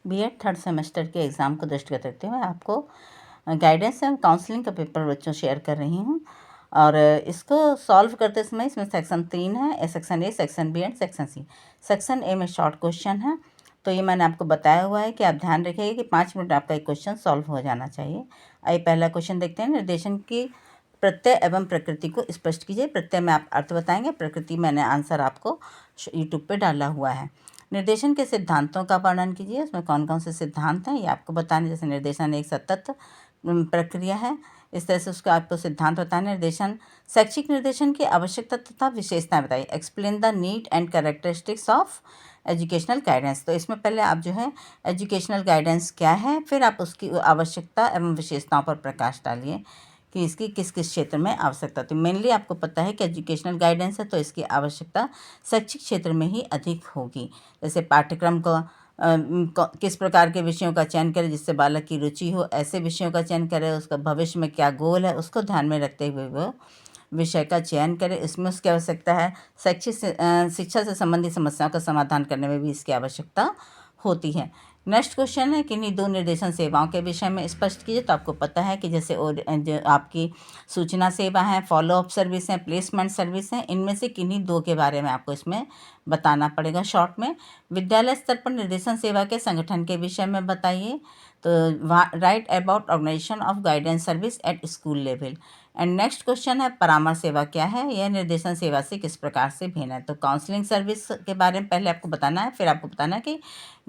BEd third semester के exam को दृष्टिगत रखते हुए आपको गाइडेंस एंड काउंसलिंग का पेपर बच्चों शेयर कर रही हूँ। और इसको सॉल्व करते समय इसमें सेक्शन 3 है, section A, section B and section C. Section A में शॉर्ट क्वेश्चन है, तो ये मैंने आपको बताया हुआ है कि आप ध्यान रखिएगा कि 5 मिनट आपका एक क्वेश्चन सॉल्व हो जाना चाहिए। आइए पहला क्वेश्चन देखते हैं। निर्देशन की प्रत्यय एवं प्रकृति को स्पष्ट कीजिए। प्रत्यय में आप अर्थ बताएंगे, प्रकृति मैंने आंसर आपको यूट्यूब पे डाला हुआ है। निर्देशन के सिद्धांतों का वर्णन कीजिए। उसमें कौन कौन से सिद्धांत हैं ये आपको बताने। जैसे निर्देशन एक सतत प्रक्रिया है, इस तरह से उसका आपको सिद्धांत बताना। निर्देशन, शैक्षिक निर्देशन की आवश्यकता तथा विशेषताएं बताइए। Explain the need and characteristics of educational guidance. तो इसमें पहले आप जो है एजुकेशनल गाइडेंस क्या है, फिर आप उसकी आवश्यकता एवं विशेषताओं पर प्रकाश डालिए कि इसकी किस किस क्षेत्र में आवश्यकता। तो मेनली आपको पता है कि एजुकेशनल गाइडेंस है तो इसकी आवश्यकता शैक्षिक क्षेत्र में ही अधिक होगी। जैसे पाठ्यक्रम को किस प्रकार के विषयों का चयन करें जिससे बालक की रुचि हो, ऐसे विषयों का चयन करें। उसका भविष्य में क्या गोल है उसको ध्यान में रखते हुए वो विषय का चयन करें। इसमें उसकी आवश्यकता है। शैक्षिक शिक्षा से संबंधित समस्याओं का समाधान करने में भी इसकी आवश्यकता होती है। नेक्स्ट क्वेश्चन है, किन्हीं दो निर्देशन सेवाओं के विषय में स्पष्ट कीजिए। तो आपको पता है कि जैसे और जो आपकी सूचना सेवा है, फॉलोअप सर्विस है, प्लेसमेंट सर्विस है, इनमें से किन्हीं दो के बारे में आपको इसमें बताना पड़ेगा शॉर्ट में। विद्यालय स्तर पर निर्देशन सेवा के संगठन के विषय में बताइए। तो write about organisation of guidance service at school level. And next question है, परामर्श सेवा क्या है, यह निर्देशन सेवा से किस प्रकार से भिन्न है। तो काउंसलिंग सर्विस के बारे में पहले आपको बताना है, फिर आपको बताना है कि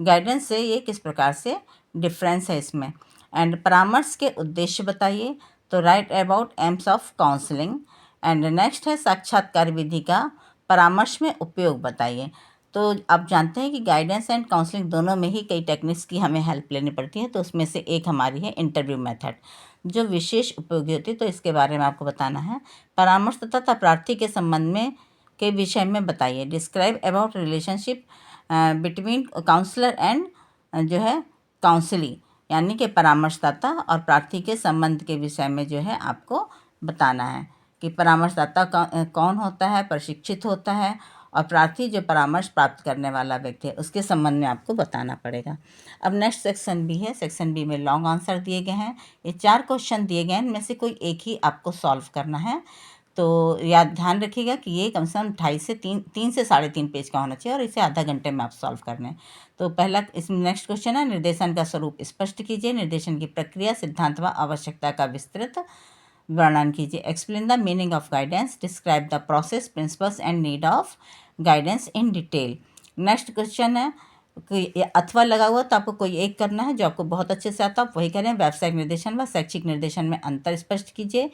गाइडेंस से ये किस प्रकार से डिफरेंस है इसमें। एंड परामर्श के उद्देश्य बताइए। तो write about AIIMS of counselling. And next है, साक्षात्कार विधि का परामर्श में उपयोग बताइए। तो आप जानते हैं कि गाइडेंस एंड काउंसलिंग दोनों में ही कई टेक्निक्स की हमें हेल्प लेनी पड़ती है। तो उसमें से एक हमारी है इंटरव्यू मेथड, जो विशेष उपयोगी होती है। तो इसके बारे में आपको बताना है। परामर्श तथा प्रार्थी के संबंध में के विषय में बताइए। Describe about relationship between counsellor and जो है काउंसली, यानी कि परामर्शदाता और प्रार्थी के संबंध के विषय में जो है आपको बताना है कि परामर्शदाता कौन होता है, प्रशिक्षित होता है, और प्रार्थी जो परामर्श प्राप्त करने वाला व्यक्ति है उसके संबंध में आपको बताना पड़ेगा। अब नेक्स्ट सेक्शन बी है। सेक्शन बी में लॉन्ग आंसर दिए गए हैं। ये 4 क्वेश्चन दिए गए हैं, इनमें से कोई एक ही आपको सॉल्व करना है। तो याद ध्यान रखिएगा कि ये कम से कम 2.5 से 3 से 3.5 पेज का होना चाहिए और इसे आधा घंटे में आप सॉल्व करना है। तो पहला इसमें नेक्स्ट क्वेश्चन है, निर्देशन का स्वरूप स्पष्ट कीजिए। निर्देशन की प्रक्रिया, सिद्धांत व आवश्यकता का विस्तृत वर्णन कीजिए। Explain the meaning of guidance. Describe the process, principles and need of guidance in detail. Next question है, अथवा लगा हुआ तो आपको कोई एक करना है जो आपको बहुत अच्छे से आता है, आप वही करें। व्यावसायिक निर्देशन व शैक्षिक निर्देशन में अंतर स्पष्ट कीजिए।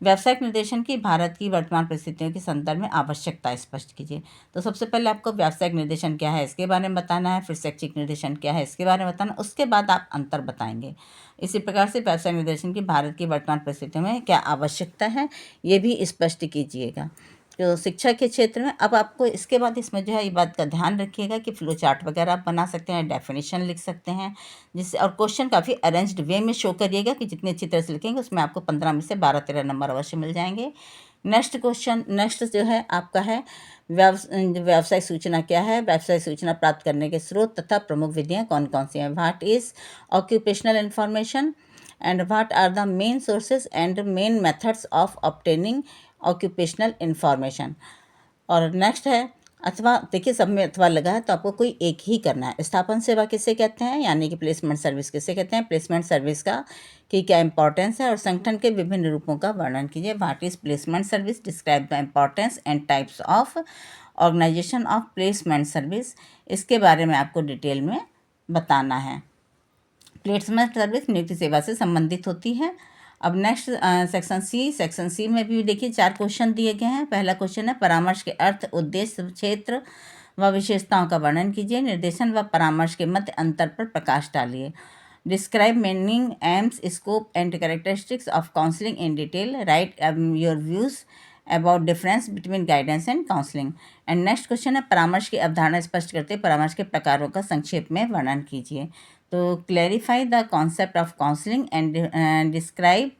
व्यावसायिक निर्देशन की भारत की वर्तमान परिस्थितियों के संदर्भ में आवश्यकता स्पष्ट कीजिए। तो सबसे पहले आपको व्यावसायिक निर्देशन क्या है इसके बारे में बताना है, फिर शैक्षिक निर्देशन क्या है इसके बारे में बताना, उसके बाद आप अंतर बताएंगे। इसी प्रकार से व्यावसायिक निर्देशन की भारत की वर्तमान परिस्थितियों में क्या आवश्यकता है ये भी स्पष्ट कीजिएगा। तो शिक्षा के क्षेत्र में अब आपको इसके बाद इसमें जो है ये बात का ध्यान रखिएगा कि फ्लो चार्ट वगैरह आप बना सकते हैं, डेफिनेशन लिख सकते हैं, जिससे और क्वेश्चन काफ़ी अरेंज्ड वे में शो करिएगा कि जितनी अच्छी तरह से लिखेंगे उसमें आपको 15 में से 12-13 नंबर अवश्य मिल जाएंगे। नेक्स्ट क्वेश्चन, नेक्स्ट जो है आपका है व्यावसायिक सूचना क्या है। व्यावसायिक सूचना प्राप्त करने के स्रोत तथा प्रमुख विधियाँ कौन कौन सी हैं। What is occupational information and what are the main sources and main methods of obtaining occupational information. और नेक्स्ट है अथवा, देखिए सब में अथवा लगा है तो आपको कोई एक ही करना है। स्थापन सेवा किसे कहते हैं, यानी कि प्लेसमेंट सर्विस किसे कहते हैं, प्लेसमेंट सर्विस का की क्या इंपॉर्टेंस है, और संगठन के विभिन्न रूपों का वर्णन कीजिए। What is placement service, describe the importance and types of organisation of placement service, इसके बारे में आपको डिटेल में बताना है। प्लेसमेंट सर्विस नियुक्ति सेवा से संबंधित होती है। अब नेक्स्ट सेक्शन सी में भी देखिए 4 क्वेश्चन दिए गए हैं। पहला क्वेश्चन है, परामर्श के अर्थ, उद्देश्य, क्षेत्र व विशेषताओं का वर्णन कीजिए। निर्देशन व परामर्श के मध्य अंतर पर प्रकाश डालिए। Describe meaning, AIIMS, scope and characteristics of counselling in detail. Right your views about difference between guidance and counselling. And next question है, परामर्श की अवधारणा स्पष्ट करते परामर्श के प्रकारों का संक्षेप में वर्णन कीजिए। तो clarify the concept of counselling and describe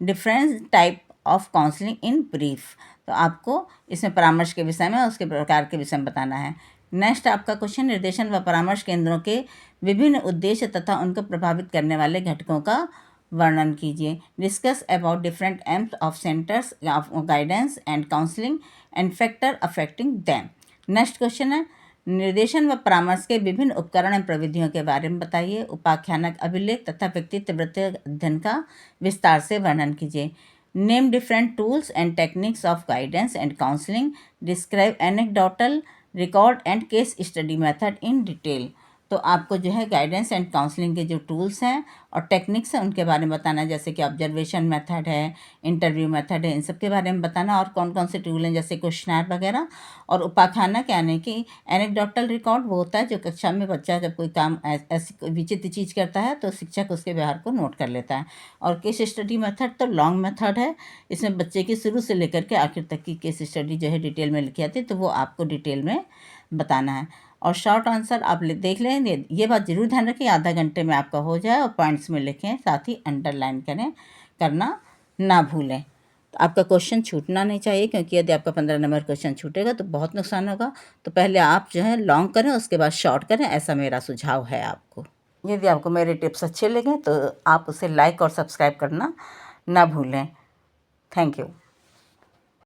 different type of counselling in brief. तो आपको इसमें परामर्श के विषय में और उसके प्रकार के विषय में बताना है। नेक्स्ट आपका क्वेश्चन, निर्देशन व परामर्श केंद्रों के विभिन्न उद्देश्य तथा उनको प्रभावित करने वाले घटकों का वर्णन कीजिए। Discuss about different AIIMS of centres of guidance and counselling and factor affecting them. Next question है, निर्देशन व परामर्श के विभिन्न उपकरण एवं प्रविधियों के बारे में बताइए। उपाख्यानक अभिलेख तथा व्यक्तित्व वृत्ति अध्ययन का विस्तार से वर्णन कीजिए। Name different tools and techniques of guidance and counselling. Describe anecdotal record and case study method in detail. तो आपको जो है गाइडेंस एंड काउंसलिंग के जो टूल्स हैं और टेक्निक्स हैं उनके बारे में बताना है, जैसे कि ऑब्जर्वेशन मेथड है, इंटरव्यू मेथड है, इन सब के बारे में बताना, और कौन कौन से टूल हैं जैसे क्वेश्चनर वगैरह। और उपाख्यानक यानी कि एनेक्डोटल रिकॉर्ड वो होता है जो कक्षा में बच्चा जब कोई काम ऐसी कोई विचित्र चीज़ करता है तो शिक्षक उसके व्यवहार को नोट कर लेता है। और केस स्टडी मेथड तो लॉन्ग मेथड है, इसमें बच्चे की शुरू से लेकर के आखिर तक की केस स्टडी जो है डिटेल में लिखी आती है, तो वो आपको डिटेल में बताना है। और शॉर्ट आंसर आप देख लें, ये बात जरूर ध्यान रखें आधा घंटे में आपका हो जाए, और पॉइंट्स में लिखें, साथ ही अंडरलाइन करना ना भूलें। तो आपका क्वेश्चन छूटना नहीं चाहिए, क्योंकि यदि आपका 15 नंबर क्वेश्चन छूटेगा तो बहुत नुकसान होगा। तो पहले आप जो है लॉन्ग करें, उसके बाद शॉर्ट करें, ऐसा मेरा सुझाव है आपको। यदि आपको मेरे टिप्स अच्छे लगे तो आप उसे लाइक और सब्सक्राइब करना ना भूलें। Thank you.